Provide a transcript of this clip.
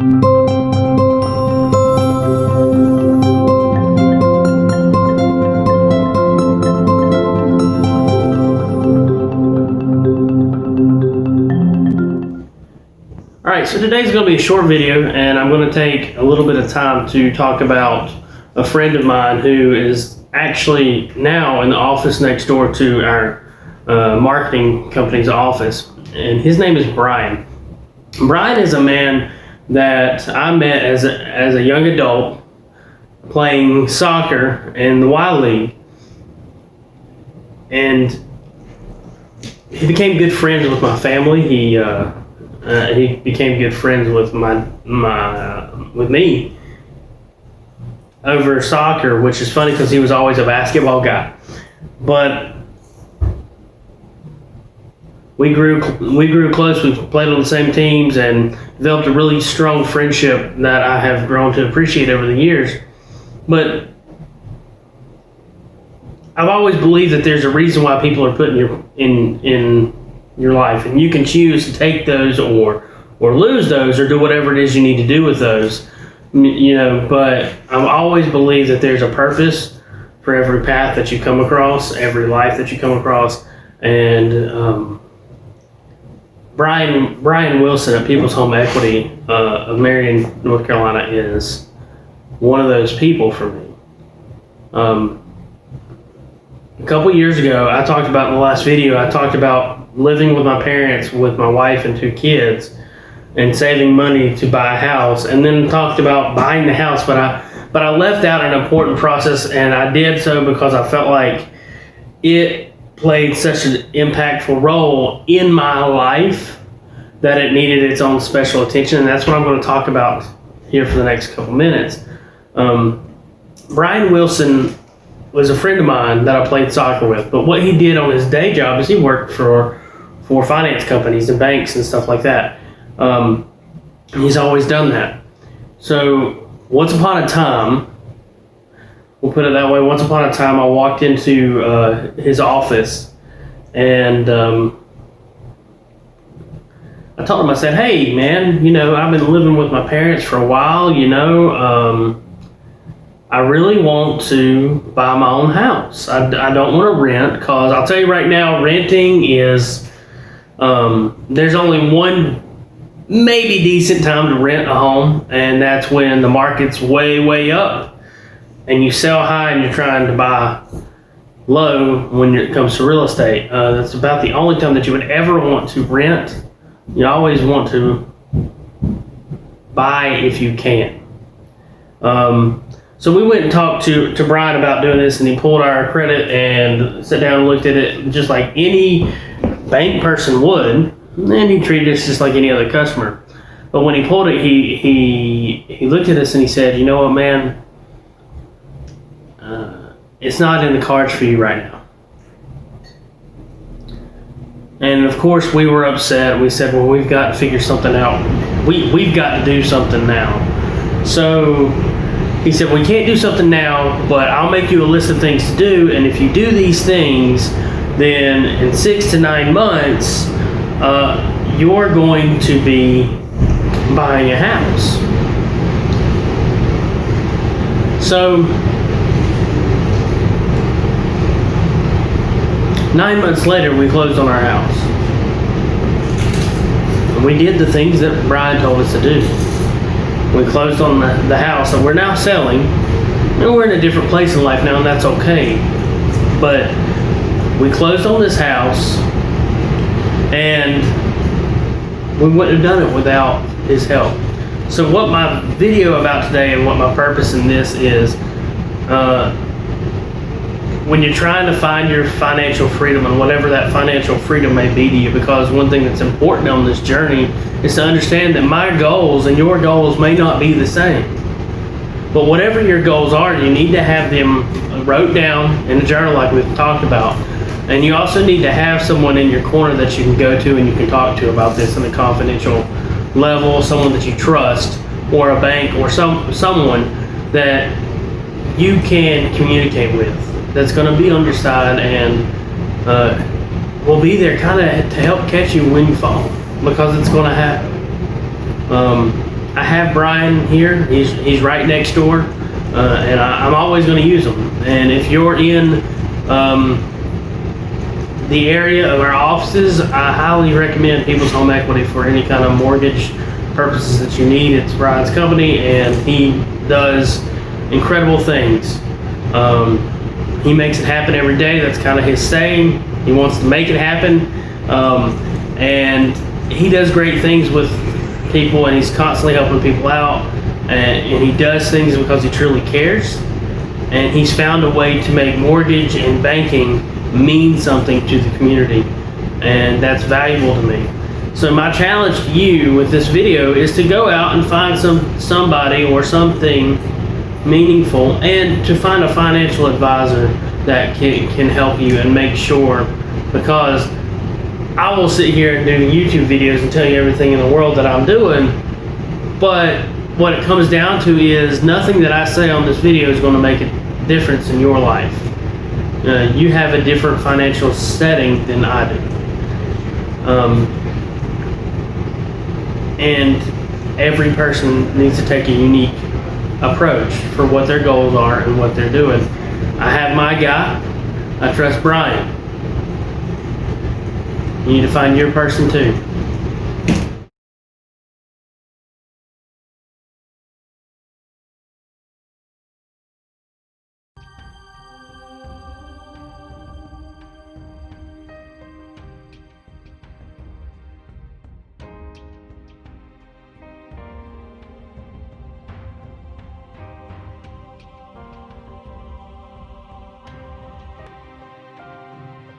Alright, so today's going to be a short video, and I'm going to take a little bit of time to talk about a friend of mine who is actually now in the office next door to our marketing company's office, and his name is Brian. Brian is a man that I met as a young adult playing soccer in the Y League, and he became good friends with my family. He became good friends with with me over soccer, which is funny because he was always a basketball guy. But we grew close. We played on the same teams and developed a really strong friendship that I have grown to appreciate over the years. But I've always believed that there's a reason why people are put in your life, and you can choose to take those or lose those or do whatever it is you need to do with those, but I've always believed that there's a purpose for every path that you come across, every life that you come across. And Brian Wilson at People's Home Equity of Marion, North Carolina is one of those people for me. A couple years ago, I talked about in the last video, I talked about living with my parents with my wife and 2 kids and saving money to buy a house, and then talked about buying the house, but I left out an important process, and I did so because I felt like it played such an impactful role in my life that it needed its own special attention, and that's what I'm going to talk about here for the next couple minutes. Brian Wilson was a friend of mine that I played soccer with, but what he did on his day job is he worked for finance companies and banks and stuff like that. He's always done that. So once upon a time, we'll put it that way, once upon a time I walked into his office, and I told him, I said, "Hey man, I've been living with my parents for a while, I really want to buy my own house. I don't want to rent, because I'll tell you right now, renting is, there's only one maybe decent time to rent a home, and that's when the market's way up and you sell high and you're trying to buy low when it comes to real estate. That's about the only time that you would ever want to rent. You always want to buy if you can. So we went and talked to Brian about doing this, and he pulled our credit and sat down and looked at it just like any bank person would, and he treated us just like any other customer. But when he pulled it, he looked at us and he said, "You know what, man? It's not in the cards for you right now." And of course we were upset. We said, "Well, we've got to figure something out. We've got to do something now." So he said, "We can't do something now, but I'll make you a list of things to do, and if you do these things, then in 6 to 9 months, you're going to be buying a house." So 9 months later, we closed on our house. And we did the things that Brian told us to do. We closed on the house that we're now selling, and we're in a different place in life now, and that's okay. But we closed on this house, and we wouldn't have done it without his help. So what my video about today and what my purpose in this is, when you're trying to find your financial freedom, and whatever that financial freedom may be to you, because one thing that's important on this journey is to understand that my goals and your goals may not be the same. But whatever your goals are, you need to have them wrote down in a journal like we've talked about. And you also need to have someone in your corner that you can go to and you can talk to about this in a confidential level, someone that you trust, or a bank, or someone that you can communicate with, that's going to be on your side and will be there kind of to help catch you when you fall, because it's going to happen. I have Brian here. He's right next door, and I'm always going to use him. And if you're in the area of our offices, I highly recommend People's Home Equity for any kind of mortgage purposes that you need. It's Brian's company, and he does incredible things. He makes it happen every day. That's kind of his saying. He wants to make it happen, and he does great things with people, and he's constantly helping people out, and he does things because he truly cares, and he's found a way to make mortgage and banking mean something to the community, and that's valuable to me. So my challenge to you with this video is to go out and find somebody or something meaningful, and to find a financial advisor that can help you and make sure, because I will sit here and do YouTube videos and tell you everything in the world that I'm doing, but what it comes down to is nothing that I say on this video is going to make a difference in your life. You have a different financial setting than I do. And every person needs to take a unique approach for what their goals are and what they're doing. I have my guy. I trust Brian. You need to find your person too.